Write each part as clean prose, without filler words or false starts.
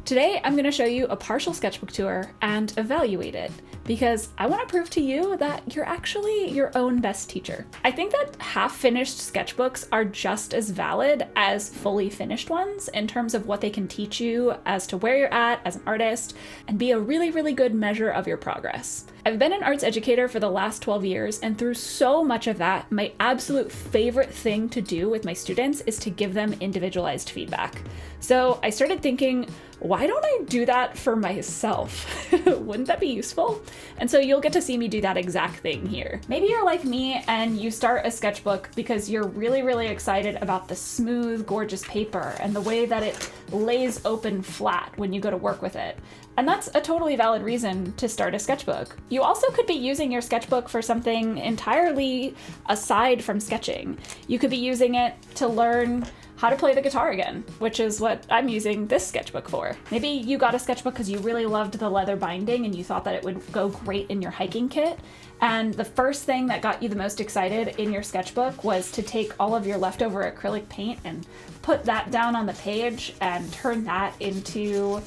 Today, I'm going to show you a partial sketchbook tour and evaluate it because I want to prove to you that you're actually your own best teacher. I think that half-finished sketchbooks are just as valid as fully finished ones in terms of what they can teach you as to where you're at as an artist and be a really, really good measure of your progress. I've been an arts educator for the last 12 years, and through so much of that, my absolute favorite thing to do with my students is to give them individualized feedback. So I started thinking, why don't I do that for myself? Wouldn't that be useful? And so you'll get to see me do that exact thing here. Maybe you're like me and you start a sketchbook because you're really, really excited about the smooth, gorgeous paper and the way that it lays open flat when you go to work with it. And that's a totally valid reason to start a sketchbook. You also could be using your sketchbook for something entirely aside from sketching. You could be using it to learn how to play the guitar again, which is what I'm using this sketchbook for. Maybe you got a sketchbook because you really loved the leather binding and you thought that it would go great in your hiking kit. And the first thing that got you the most excited in your sketchbook was to take all of your leftover acrylic paint and put that down on the page and turn that into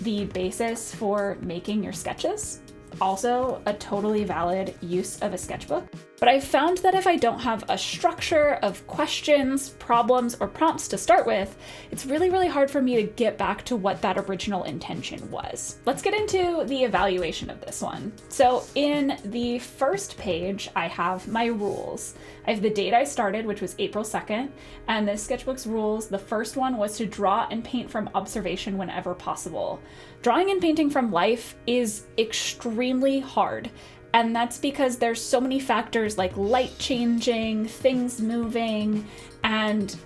the basis for making your sketches. Also a totally valid use of a sketchbook. But I've found that if I don't have a structure of questions, problems, or prompts to start with, it's really, really hard for me to get back to what that original intention was. Let's get into the evaluation of this one. So in the first page, I have my rules. I have the date I started, which was April 2nd, and this sketchbook's rules, the first one was to draw and paint from observation whenever possible. Drawing and painting from life is extremely hard. And that's because there's so many factors like light changing, things moving, and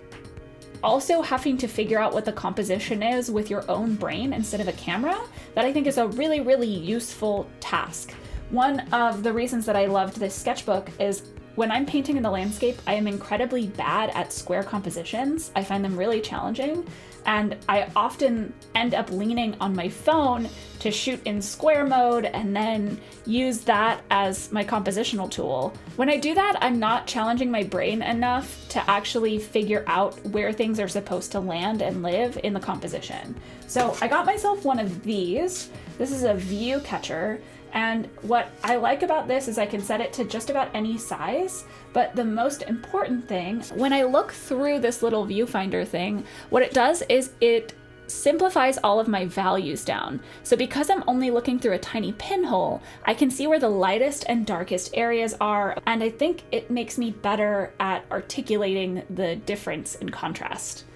also having to figure out what the composition is with your own brain instead of a camera that I think is a really, really useful task. One of the reasons that I loved this sketchbook is when I'm painting in the landscape, I am incredibly bad at square compositions. I find them really challenging, and I often end up leaning on my phone to shoot in square mode and then use that as my compositional tool. When I do that, I'm not challenging my brain enough to actually figure out where things are supposed to land and live in the composition. So I got myself one of these. This is a Viewcatcher. And what I like about this is I can set it to just about any size, but the most important thing, when I look through this little viewfinder thing, what it does is it simplifies all of my values down. So because I'm only looking through a tiny pinhole, I can see where the lightest and darkest areas are, and I think it makes me better at articulating the difference in contrast.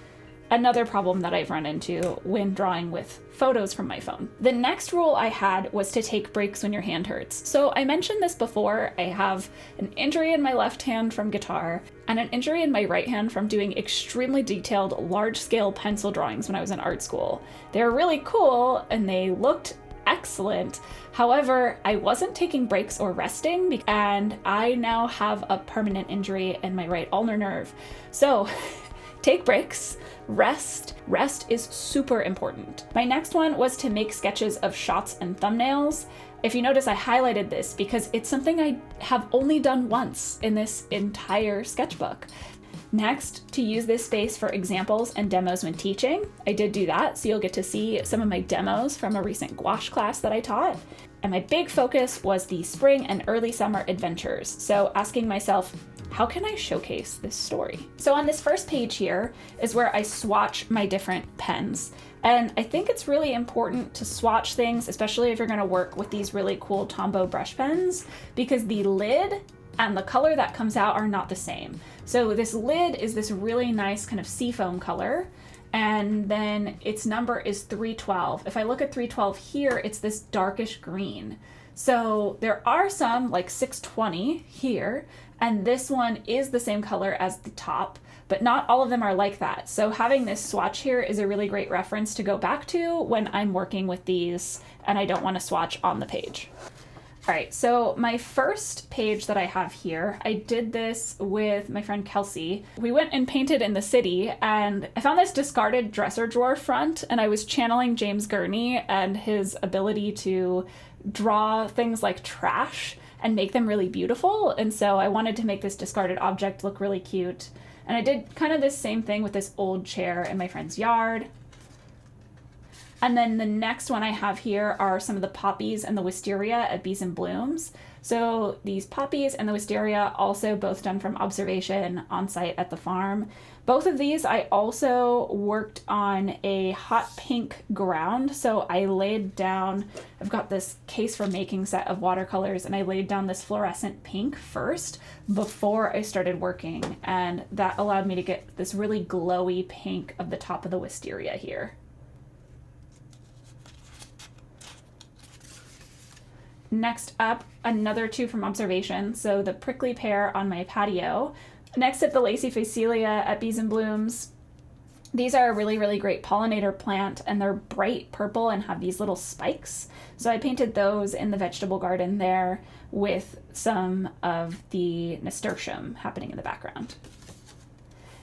Another problem that I've run into when drawing with photos from my phone. The next rule I had was to take breaks when your hand hurts. So I mentioned this before, I have an injury in my left hand from guitar and an injury in my right hand from doing extremely detailed, large-scale pencil drawings when I was in art school. They were really cool and they looked excellent. However, I wasn't taking breaks or resting, and I now have a permanent injury in my right ulnar nerve. So take breaks, rest. Rest is super important. My next one was to make sketches of shots and thumbnails. If you notice, I highlighted this because it's something I have only done once in this entire sketchbook. Next, to use this space for examples and demos when teaching. I did do that, so you'll get to see some of my demos from a recent gouache class that I taught. And my big focus was the spring and early summer adventures. So asking myself, how can I showcase this story? So on this first page here is where I swatch my different pens. And I think it's really important to swatch things, especially if you're gonna work with these really cool Tombow brush pens, because the lid and the color that comes out are not the same. So this lid is this really nice kind of seafoam color, and then its number is 312. If I look at 312 here, it's this darkish green. So there are some like 620 here, and this one is the same color as the top, but not all of them are like that. So having this swatch here is a really great reference to go back to when I'm working with these and I don't want to swatch on the page. All right, so my first page that I have here, I did this with my friend Kelsey. We went and painted in the city, and I found this discarded dresser drawer front, and I was channeling James Gurney and his ability to draw things like trash and make them really beautiful. And so I wanted to make this discarded object look really cute. And I did kind of this same thing with this old chair in my friend's yard. And then the next one I have here are some of the poppies and the wisteria at Bees and Blooms. So these poppies and the wisteria also both done from observation on site at the farm. Both of these I also worked on a hot pink ground. So I laid down, I've got this case for making set of watercolors, and I laid down this fluorescent pink first before I started working. And that allowed me to get this really glowy pink of the top of the wisteria here. Next up, another two from observation. So the prickly pear on my patio. Next up, the lacy phacelia at Bees and Blooms. These are a really, really great pollinator plant, and they're bright purple and have these little spikes. So I painted those in the vegetable garden there with some of the nasturtium happening in the background.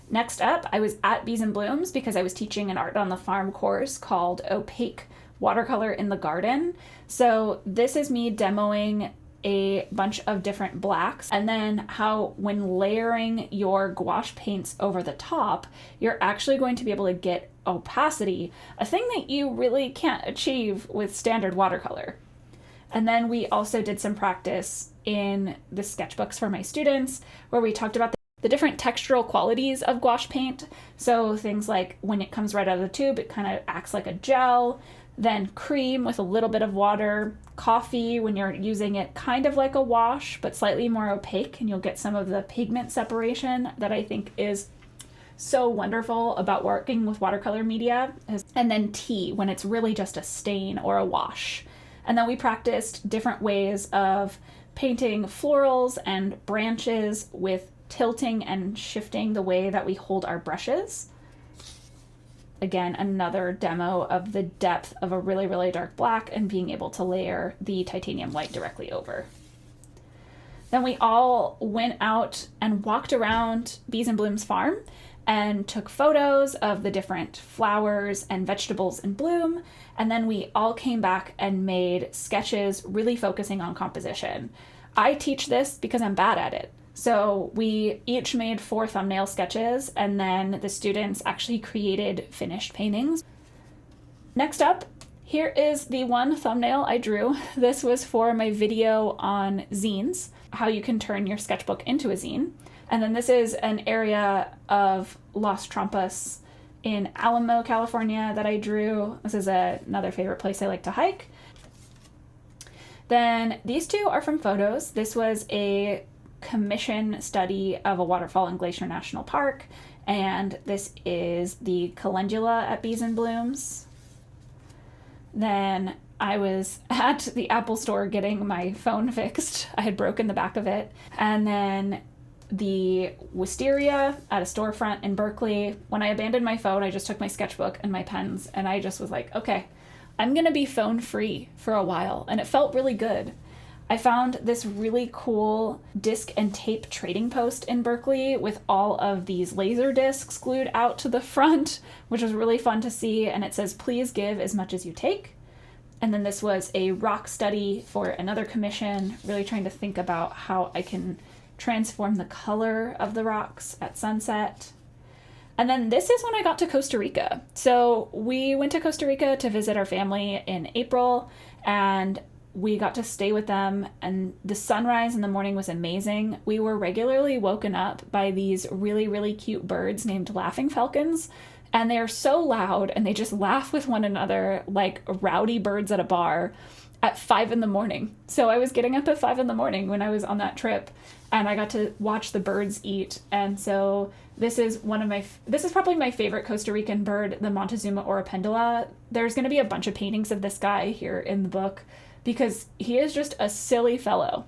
Next up, I was at Bees and Blooms because I was teaching an art on the farm course called Opaque Watercolor in the Garden. So this is me demoing a bunch of different blacks, and then how when layering your gouache paints over the top, you're actually going to be able to get opacity, a thing that you really can't achieve with standard watercolor. And then we also did some practice in the sketchbooks for my students where we talked about the different textural qualities of gouache paint. So things like when it comes right out of the tube, it kind of acts like a gel. Then cream with a little bit of water, coffee when you're using it kind of like a wash, but slightly more opaque, and you'll get some of the pigment separation that I think is so wonderful about working with watercolor media. And then tea when it's really just a stain or a wash. And then we practiced different ways of painting florals and branches with tilting and shifting the way that we hold our brushes. Again, another demo of the depth of a really, really dark black and being able to layer the titanium white directly over. Then we all went out and walked around Bees and Blooms farm and took photos of the different flowers and vegetables in bloom. And then we all came back and made sketches really focusing on composition. I teach this because I'm bad at it. So we each made 4 thumbnail sketches, and then the students actually created finished paintings. Next up, here is the one thumbnail I drew. This was for my video on zines, how you can turn your sketchbook into a zine. And then this is an area of Los Trompas in Alamo, California that I drew. This is another favorite place I like to hike. Then these two are from photos. This was a commission study of a waterfall in Glacier National Park, and this is the calendula at Bees and Blooms. Then I was at the Apple store getting my phone fixed. I had broken the back of it. And then the wisteria at a storefront in Berkeley. When I abandoned my phone, I just took my sketchbook and my pens, and I just was like, okay, I'm gonna be phone free for a while, and it felt really good. I found this really cool disc and tape trading post in Berkeley with all of these laser discs glued out to the front, which was really fun to see. And it says, please give as much as you take. And then this was a rock study for another commission, really trying to think about how I can transform the color of the rocks at sunset. And then this is when I got to Costa Rica. So we went to Costa Rica to visit our family in April, and we got to stay with them, and the sunrise in the morning was amazing. We were regularly woken up by these really, really cute birds named laughing falcons, and they are so loud, and they just laugh with one another like rowdy birds at a bar at 5 a.m. So I was getting up at 5 a.m. when I was on that trip, and I got to watch the birds eat. And so this is probably my favorite Costa Rican bird, the Montezuma oripendula. There's going to be a bunch of paintings of this guy here in the book, because he is just a silly fellow.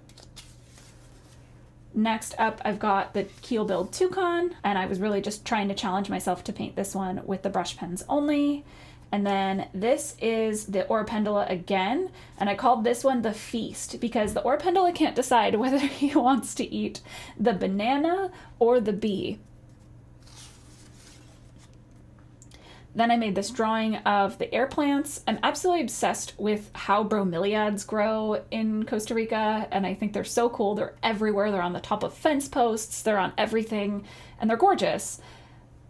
Next up, I've got the keel-billed toucan, and I was really just trying to challenge myself to paint this one with the brush pens only. And then this is the oripendula again, and I called this one the feast because the oripendula can't decide whether he wants to eat the banana or the bee. Then I made this drawing of the air plants. I'm absolutely obsessed with how bromeliads grow in Costa Rica, and I think they're so cool. They're everywhere. They're on the top of fence posts. They're on everything, and they're gorgeous.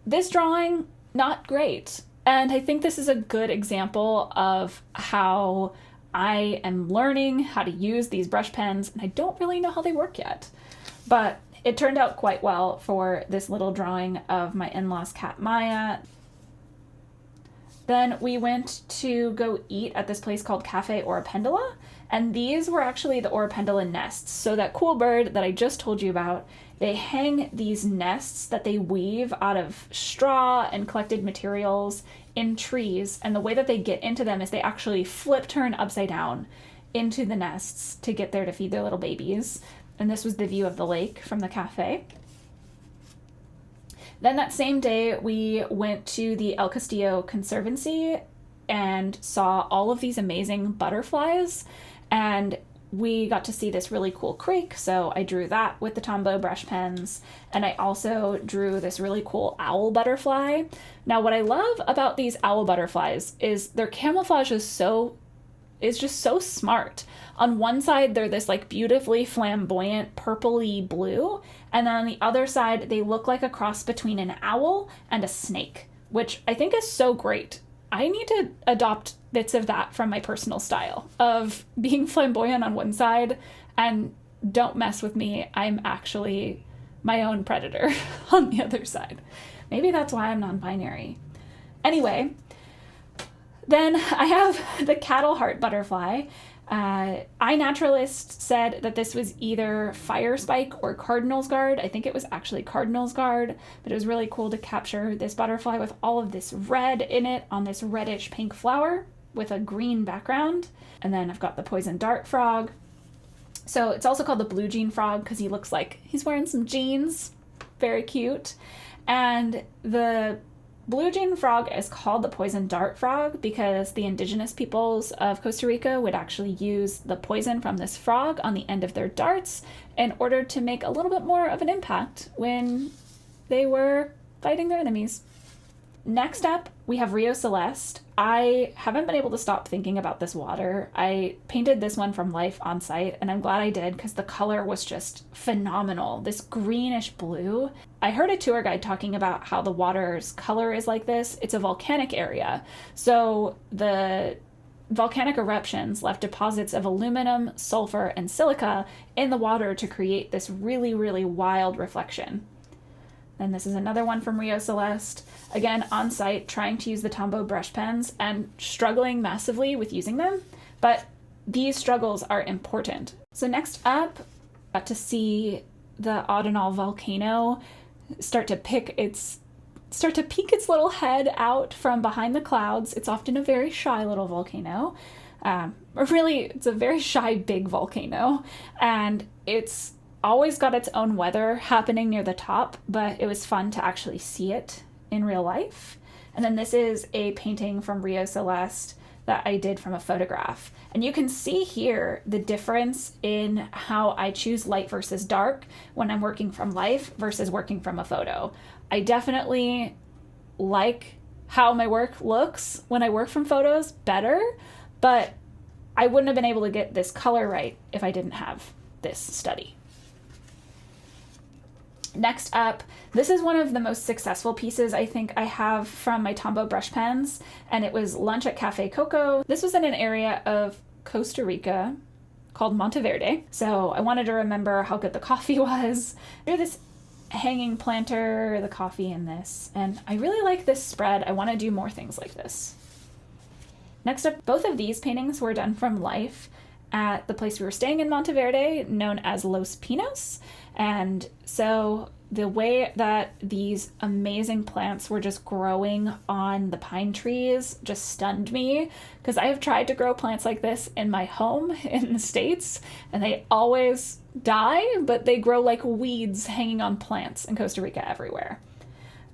This drawing, not great. And I think this is a good example of how I am learning how to use these brush pens, and I don't really know how they work yet. But it turned out quite well for this little drawing of my in-laws cat Maya. Then we went to go eat at this place called Cafe Oropendola, and these were actually the Oropendola nests. So that cool bird that I just told you about, they hang these nests that they weave out of straw and collected materials in trees, and the way that they get into them is they actually turn upside down into the nests to get there to feed their little babies. And this was the view of the lake from the cafe. Then that same day, we went to the El Castillo Conservancy and saw all of these amazing butterflies, and we got to see this really cool creek, so I drew that with the Tombow brush pens, and I also drew this really cool owl butterfly. Now, what I love about these owl butterflies is their camouflage is just so smart. On one side, they're this like beautifully flamboyant purpley blue, and then on the other side, they look like a cross between an owl and a snake, which I think is so great. I need to adopt bits of that from my personal style of being flamboyant on one side and don't mess with me, I'm actually my own predator on the other side. Maybe that's why I'm non-binary. Anyway, then I have the cattle heart butterfly. iNaturalist said that this was either fire spike or cardinal's guard. I think it was actually cardinal's guard, but it was really cool to capture this butterfly with all of this red in it on this reddish pink flower with a green background. And then I've got the poison dart frog. So it's also called the blue jean frog because he looks like he's wearing some jeans. Very cute. And the blue jean frog is called the poison dart frog because the indigenous peoples of Costa Rica would actually use the poison from this frog on the end of their darts in order to make a little bit more of an impact when they were fighting their enemies. Next up, we have Rio Celeste. I haven't been able to stop thinking about this water. I painted this one from life on site, and I'm glad I did because the color was just phenomenal. This greenish blue. I heard a tour guide talking about how the water's color is like this. It's a volcanic area. So the volcanic eruptions left deposits of aluminum, sulfur, and silica in the water to create this really, really wild reflection. And this is another one from Rio Celeste. Again, on site, trying to use the Tombow brush pens and struggling massively with using them, but these struggles are important. So next up, got to see the Audinal volcano start to peek its little head out from behind the clouds. It's often a very shy little volcano. It's a very shy big volcano, and it's always got its own weather happening near the top, but it was fun to actually see it in real life. And then this is a painting from Rio Celeste that I did from a photograph. And you can see here the difference in how I choose light versus dark when I'm working from life versus working from a photo. I definitely like how my work looks when I work from photos better, but I wouldn't have been able to get this color right if I didn't have this study. Next up, this is one of the most successful pieces I think I have from my Tombow brush pens, and it was Lunch at Cafe Coco. This was in an area of Costa Rica called Monteverde, so I wanted to remember how good the coffee was. There's this hanging planter, the coffee in this, and I really like this spread. I want to do more things like this. Next up, both of these paintings were done from life at the place we were staying in Monteverde, known as Los Pinos. And so the way that these amazing plants were just growing on the pine trees just stunned me, because I have tried to grow plants like this in my home in the States, and they always die, but they grow like weeds hanging on plants in Costa Rica everywhere.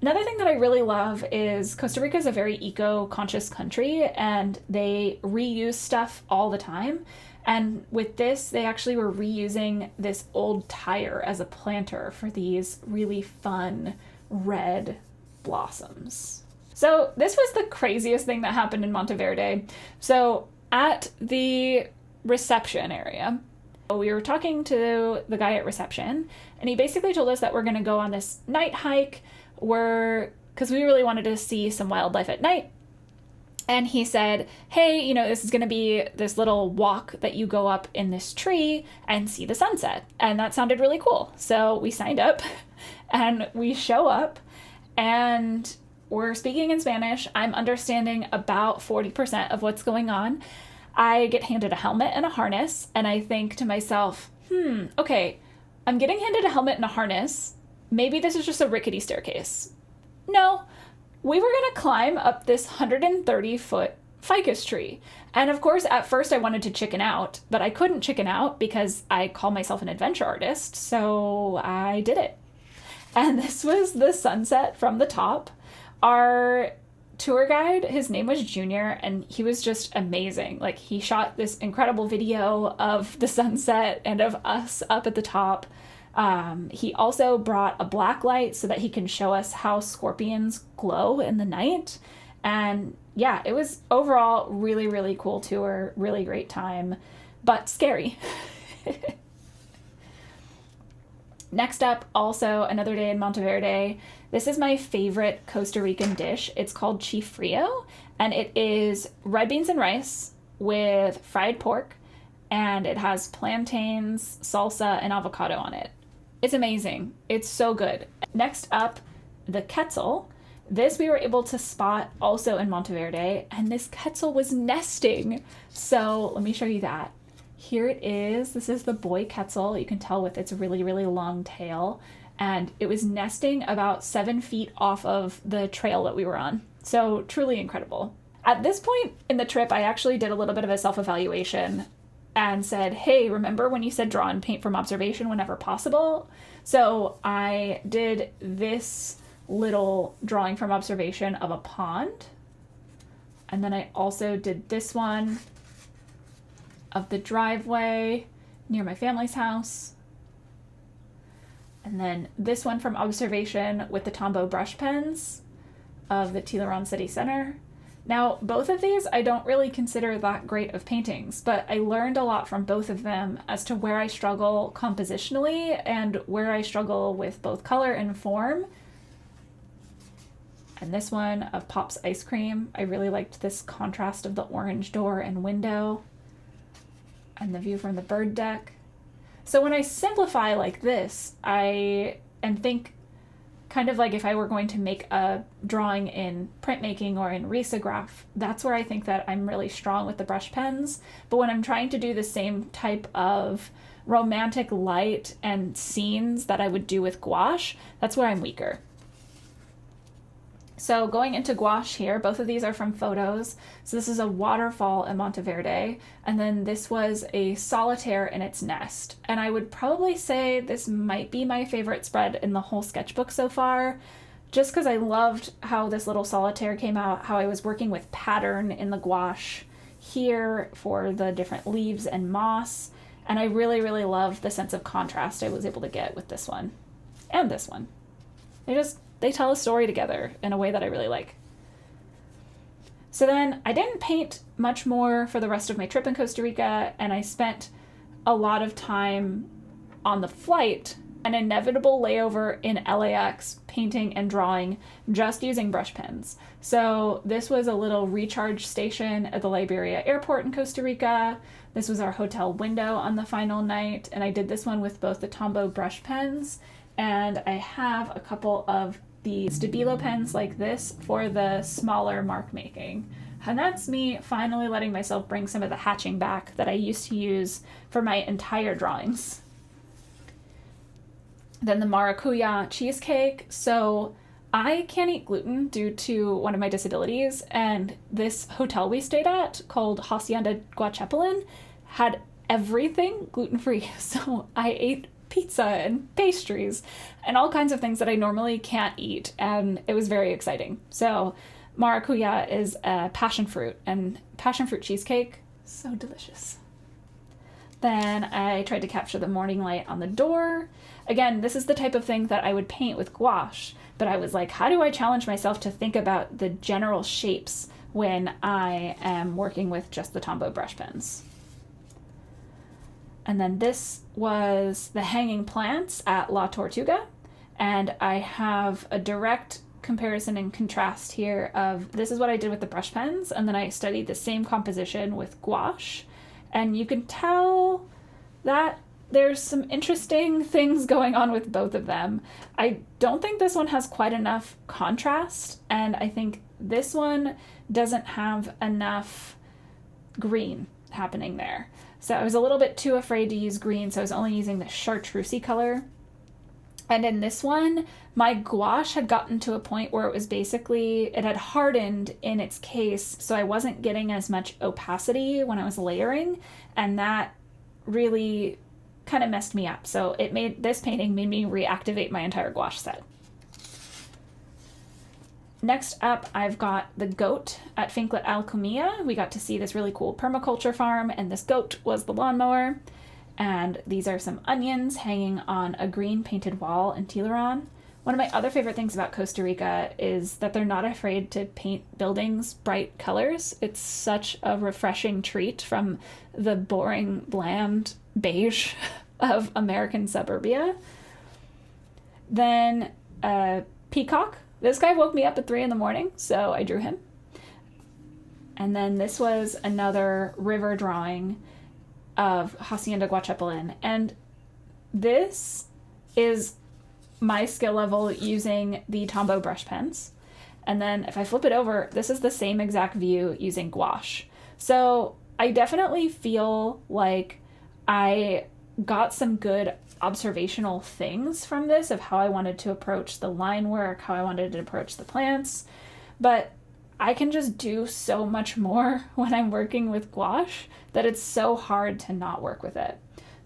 Another thing that I really love is Costa Rica is a very eco-conscious country, and they reuse stuff all the time. And with this, they actually were reusing this old tire as a planter for these really fun red blossoms. So this was the craziest thing that happened in Monteverde. So at the reception area, we were talking to the guy at reception, and he basically told us that we're going to go on this night hike because we really wanted to see some wildlife at night, And he said, hey, you know, this is going to be this little walk that you go up in this tree and see the sunset. And that sounded really cool. So we signed up and we show up and we're speaking in Spanish. I'm understanding about 40% of what's going on. I get handed a helmet and a harness, and I think to myself, okay, I'm getting handed a helmet and a harness. Maybe this is just a rickety staircase. No, we were going to climb up this 130-foot ficus tree. And of course, at first I wanted to chicken out, but I couldn't chicken out because I call myself an adventure artist, so I did it. And this was the sunset from the top. Our tour guide, his name was Junior, and he was just amazing. Like, he shot this incredible video of the sunset and of us up at the top. He also brought a black light so that he can show us how scorpions glow in the night. And yeah, it was overall really, really cool tour, really great time, but scary. Next up, also another day in Monteverde. This is my favorite Costa Rican dish. It's called chifrio, and it is red beans and rice with fried pork, and it has plantains, salsa, and avocado on it. It's amazing. It's so good. Next up, the quetzal. This we were able to spot also in Monteverde, and this quetzal was nesting. So let me show you that. Here it is. This is the boy quetzal. You can tell with its really, really long tail. And it was nesting about 7 feet off of the trail that we were on. So truly incredible. At this point in the trip, I actually did a little bit of a self-evaluation and said, hey, remember when you said draw and paint from observation whenever possible? So I did this little drawing from observation of a pond. And then I also did this one of the driveway near my family's house. And then this one from observation with the Tombow brush pens of the Tiburon City Center. Now, both of these I don't really consider that great of paintings, but I learned a lot from both of them as to where I struggle compositionally and where I struggle with both color and form. And this one of Pop's Ice Cream, I really liked this contrast of the orange door and window and the view from the bird deck. So when I simplify like this, and think kind of like if I were going to make a drawing in printmaking or in risograph, that's where I think that I'm really strong with the brush pens. But when I'm trying to do the same type of romantic light and scenes that I would do with gouache, that's where I'm weaker. So going into gouache here, both of these are from photos. So this is a waterfall in Monteverde, and then this was a solitaire in its nest. And I would probably say this might be my favorite spread in the whole sketchbook so far, just because I loved how this little solitaire came out, how I was working with pattern in the gouache here for the different leaves and moss. And I really, really loved the sense of contrast I was able to get with this one and this one. They tell a story together in a way that I really like. So then I didn't paint much more for the rest of my trip in Costa Rica, and I spent a lot of time on the flight, an inevitable layover in LAX, painting and drawing just using brush pens. So this was a little recharge station at the Liberia airport in Costa Rica. This was our hotel window on the final night, and I did this one with both the Tombow brush pens, and I have a couple of the Stabilo pens like this for the smaller mark making. And that's me finally letting myself bring some of the hatching back that I used to use for my entire drawings. Then the maracuya cheesecake. So I can't eat gluten due to one of my disabilities, and this hotel we stayed at called Hacienda Guachepelin had everything gluten-free. So I ate pizza and pastries and all kinds of things that I normally can't eat, and it was very exciting. So maracuya is a passion fruit, and passion fruit cheesecake, so delicious. Then I tried to capture the morning light on the door. Again, this is the type of thing that I would paint with gouache, but I was like, how do I challenge myself to think about the general shapes when I am working with just the Tombow brush pens? And then this was the hanging plants at La Tortuga. And I have a direct comparison and contrast here of this is what I did with the brush pens, and then I studied the same composition with gouache. And you can tell that there's some interesting things going on with both of them. I don't think this one has quite enough contrast, and I think this one doesn't have enough green happening there. So I was a little bit too afraid to use green, so I was only using the chartreusey color. And in this one, my gouache had gotten to a point where it was basically, it had hardened in its case, so I wasn't getting as much opacity when I was layering, and that really kind of messed me up. So this painting made me reactivate my entire gouache set. Next up, I've got the goat at Finklet Alchemia. We got to see this really cool permaculture farm, and this goat was the lawnmower. And these are some onions hanging on a green painted wall in Tiburon. One of my other favorite things about Costa Rica is that they're not afraid to paint buildings bright colors. It's such a refreshing treat from the boring, bland beige of American suburbia. Then peacock. This guy woke me up at 3 a.m, so I drew him. And then this was another river drawing of Hacienda Guachapelin. And this is my skill level using the Tombow brush pens. And then if I flip it over, this is the same exact view using gouache. So I definitely feel like I got some good observational things from this of how I wanted to approach the line work, how I wanted to approach the plants, but I can just do so much more when I'm working with gouache that it's so hard to not work with it.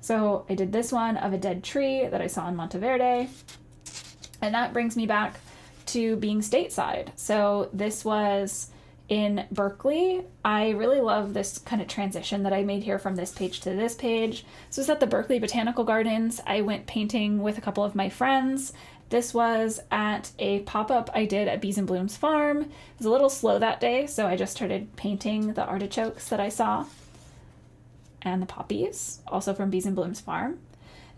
So I did this one of a dead tree that I saw in Monteverde, and that brings me back to being stateside. So this was in Berkeley. I really love this kind of transition that I made here from this page to this page. So it's at the Berkeley Botanical Gardens. I went painting with a couple of my friends. This was at a pop-up I did at Bees and Bloom's farm. It was a little slow that day, so I just started painting the artichokes that I saw and the poppies, also from Bees and Bloom's farm.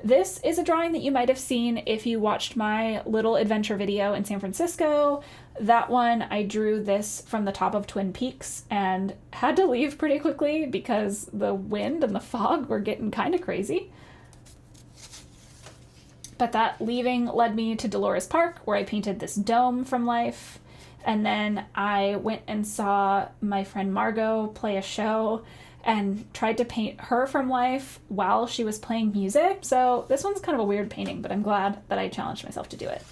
This is a drawing that you might have seen if you watched my little adventure video in San Francisco. That one, I drew this from the top of Twin Peaks and had to leave pretty quickly because the wind and the fog were getting kind of crazy. But that leaving led me to Dolores Park, where I painted this dome from life. And then I went and saw my friend Margot play a show and tried to paint her from life while she was playing music. So this one's kind of a weird painting, but I'm glad that I challenged myself to do it.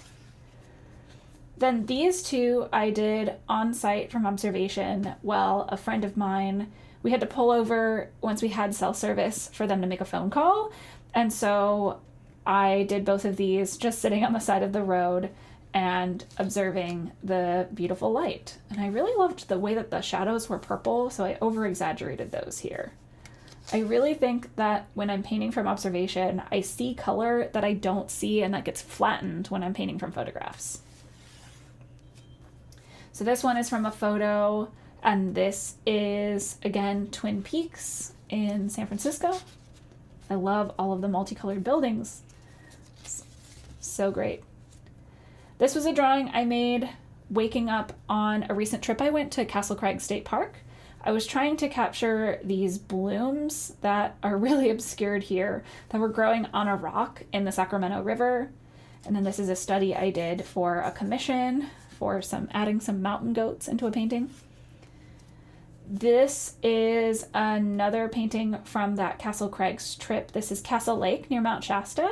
Then these two I did on site from observation while a friend of mine, we had to pull over once we had cell service for them to make a phone call. And so I did both of these just sitting on the side of the road and observing the beautiful light. And I really loved the way that the shadows were purple, so I over-exaggerated those here. I really think that when I'm painting from observation, I see color that I don't see and that gets flattened when I'm painting from photographs. So this one is from a photo, and this is, again, Twin Peaks in San Francisco. I love all of the multicolored buildings. So great. This was a drawing I made waking up on a recent trip I went to Castle Craig State Park. I was trying to capture these blooms that are really obscured here that were growing on a rock in the Sacramento River. And then this is a study I did for a commission for adding some mountain goats into a painting. This is another painting from that Castle Craig's trip. This is Castle Lake near Mount Shasta.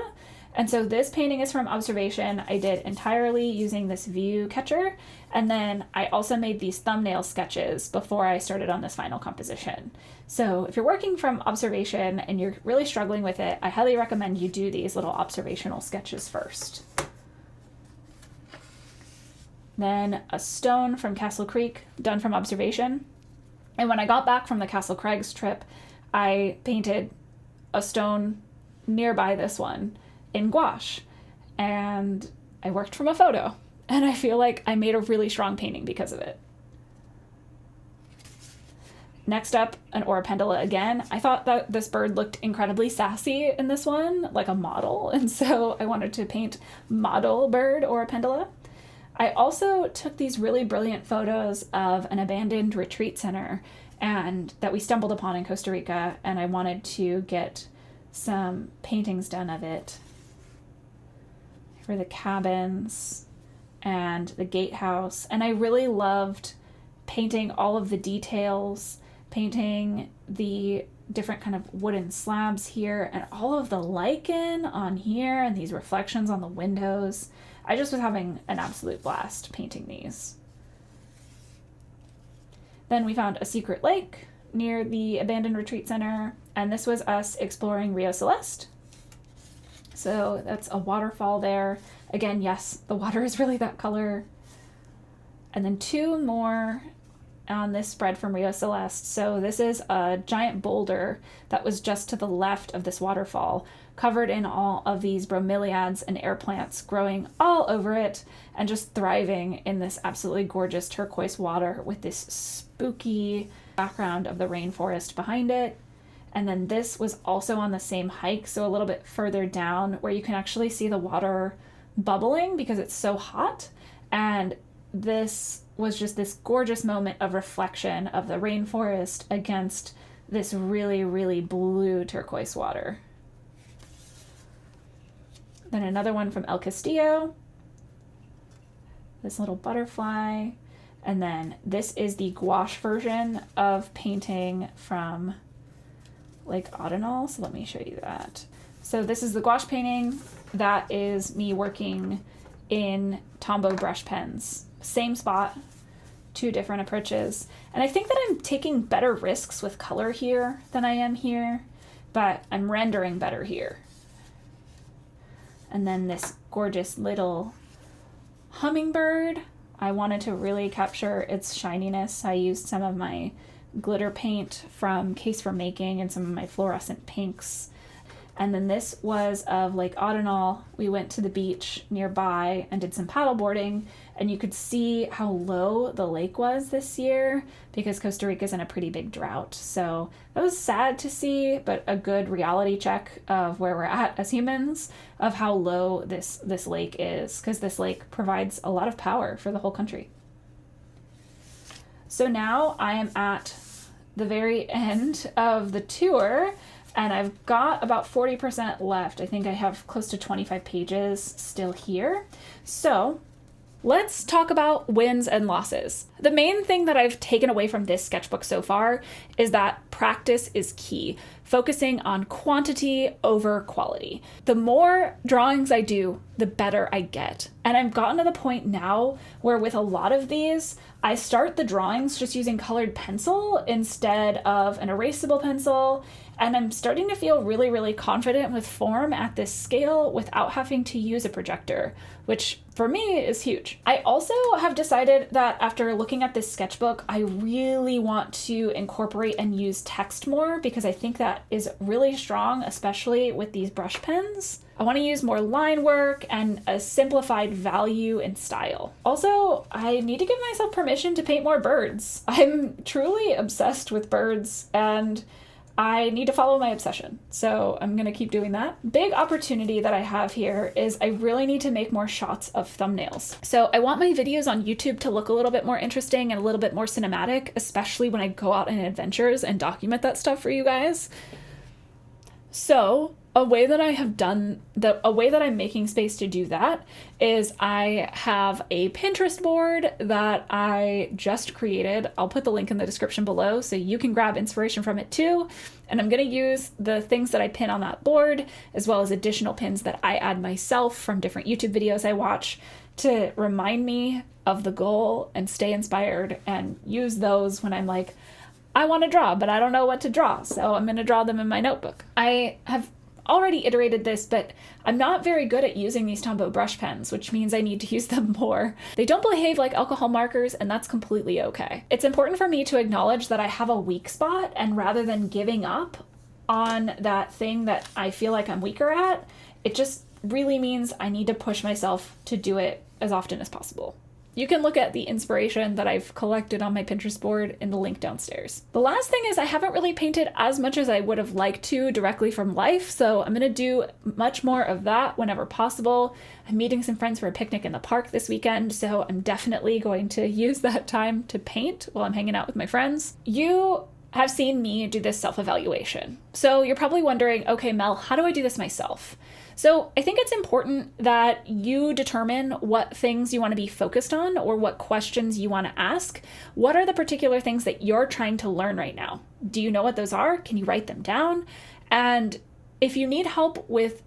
And so this painting is from observation. I did entirely using this Viewcatcher, and then I also made these thumbnail sketches before I started on this final composition. So if you're working from observation and you're really struggling with it, I highly recommend you do these little observational sketches first. Then a stone from Castle Creek, done from observation. And when I got back from the Castle Craig's trip, I painted a stone nearby this one in gouache, and I worked from a photo, and I feel like I made a really strong painting because of it. Next up, an Oropendola again. I thought that this bird looked incredibly sassy in this one, like a model, and so I wanted to paint model bird Oropendola. I also took these really brilliant photos of an abandoned retreat center and that we stumbled upon in Costa Rica, and I wanted to get some paintings done of it for the cabins and the gatehouse. And I really loved painting all of the details, painting the different kind of wooden slabs here and all of the lichen on here and these reflections on the windows. I just was having an absolute blast painting these. Then we found a secret lake near the abandoned retreat center, and this was us exploring Rio Celeste. So that's a waterfall there. Again, yes, the water is really that color. And then two more on this spread from Rio Celeste. So this is a giant boulder that was just to the left of this waterfall, covered in all of these bromeliads and air plants growing all over it and just thriving in this absolutely gorgeous turquoise water with this spooky background of the rainforest behind it. And then this was also on the same hike, so a little bit further down, where you can actually see the water bubbling because it's so hot. And this was just this gorgeous moment of reflection of the rainforest against this really, really blue turquoise water. Then another one from El Castillo, this little butterfly. And then this is the gouache version of painting from Lake Audinal. So let me show you that. So this is the gouache painting. That is me working in Tombow brush pens. Same spot, two different approaches. And I think that I'm taking better risks with color here than I am here, but I'm rendering better here. And then this gorgeous little hummingbird. I wanted to really capture its shininess. I used some of my glitter paint from Case for Making and some of my fluorescent pinks. And then this was of Lake Audinal. We went to the beach nearby and did some paddle boarding, and you could see how low the lake was this year because Costa Rica's in a pretty big drought. So that was sad to see, but a good reality check of where we're at as humans, of how low this lake is, because this lake provides a lot of power for the whole country. So now I am at the very end of the tour, and I've got about 40% left. I think I have close to 25 pages still here. So let's talk about wins and losses. The main thing that I've taken away from this sketchbook so far is that practice is key, focusing on quantity over quality. The more drawings I do, the better I get. And I've gotten to the point now where with a lot of these, I start the drawings just using colored pencil instead of an erasable pencil. And I'm starting to feel really, really confident with form at this scale without having to use a projector, which for me is huge. I also have decided that after looking at this sketchbook, I really want to incorporate and use text more because I think that is really strong, especially with these brush pens. I want to use more line work and a simplified value and style. Also, I need to give myself permission to paint more birds. I'm truly obsessed with birds and I need to follow my obsession. So I'm going to keep doing that. Big opportunity that I have here is I really need to make more shots of thumbnails. So I want my videos on YouTube to look a little bit more interesting and a little bit more cinematic, especially when I go out on adventures and document that stuff for you guys. So a way that I'm making space to do that is I have a Pinterest board that I just created. I'll put the link in the description below so you can grab inspiration from it too. And I'm going to use the things that I pin on that board as well as additional pins that I add myself from different YouTube videos I watch to remind me of the goal and stay inspired, and use those when I'm like, I want to draw, but I don't know what to draw. So I'm going to draw them in my notebook. I have already iterated this, but I'm not very good at using these Tombow brush pens, which means I need to use them more. They don't behave like alcohol markers, and that's completely okay. It's important for me to acknowledge that I have a weak spot, and rather than giving up on that thing that I feel like I'm weaker at, it just really means I need to push myself to do it as often as possible. You can look at the inspiration that I've collected on my Pinterest board in the link downstairs. The last thing is I haven't really painted as much as I would have liked to directly from life, so I'm gonna do much more of that whenever possible. I'm meeting some friends for a picnic in the park this weekend, so I'm definitely going to use that time to paint while I'm hanging out with my friends. You have seen me do this self-evaluation. So you're probably wondering, okay, Mel, how do I do this myself? So I think it's important that you determine what things you want to be focused on or what questions you want to ask. What are the particular things that you're trying to learn right now? Do you know what those are? Can you write them down? And if you need help with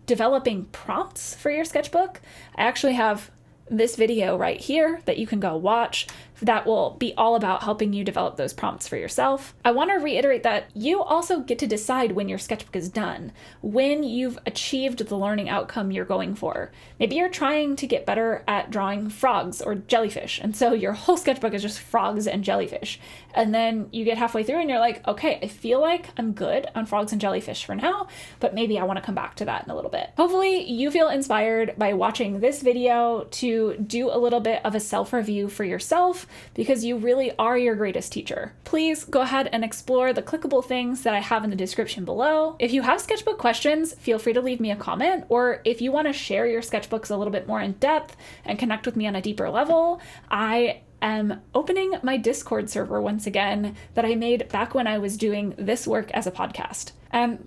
developing prompts for your sketchbook, I actually have this video right here that you can go watch that will be all about helping you develop those prompts for yourself. I want to reiterate that you also get to decide when your sketchbook is done, when you've achieved the learning outcome you're going for. Maybe you're trying to get better at drawing frogs or jellyfish, and so your whole sketchbook is just frogs and jellyfish. And then you get halfway through and you're like, okay, I feel like I'm good on frogs and jellyfish for now, but maybe I want to come back to that in a little bit. Hopefully you feel inspired by watching this video to do a little bit of a self-review for yourself, because you really are your greatest teacher. Please go ahead and explore the clickable things that I have in the description below. If you have sketchbook questions, feel free to leave me a comment, or if you want to share your sketchbooks a little bit more in depth and connect with me on a deeper level, I am opening my Discord server once again that I made back when I was doing this work as a podcast.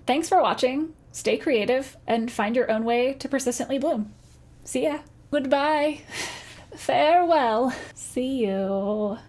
Thanks for watching, stay creative, and find your own way to persistently bloom. See ya. Goodbye. Farewell. See you.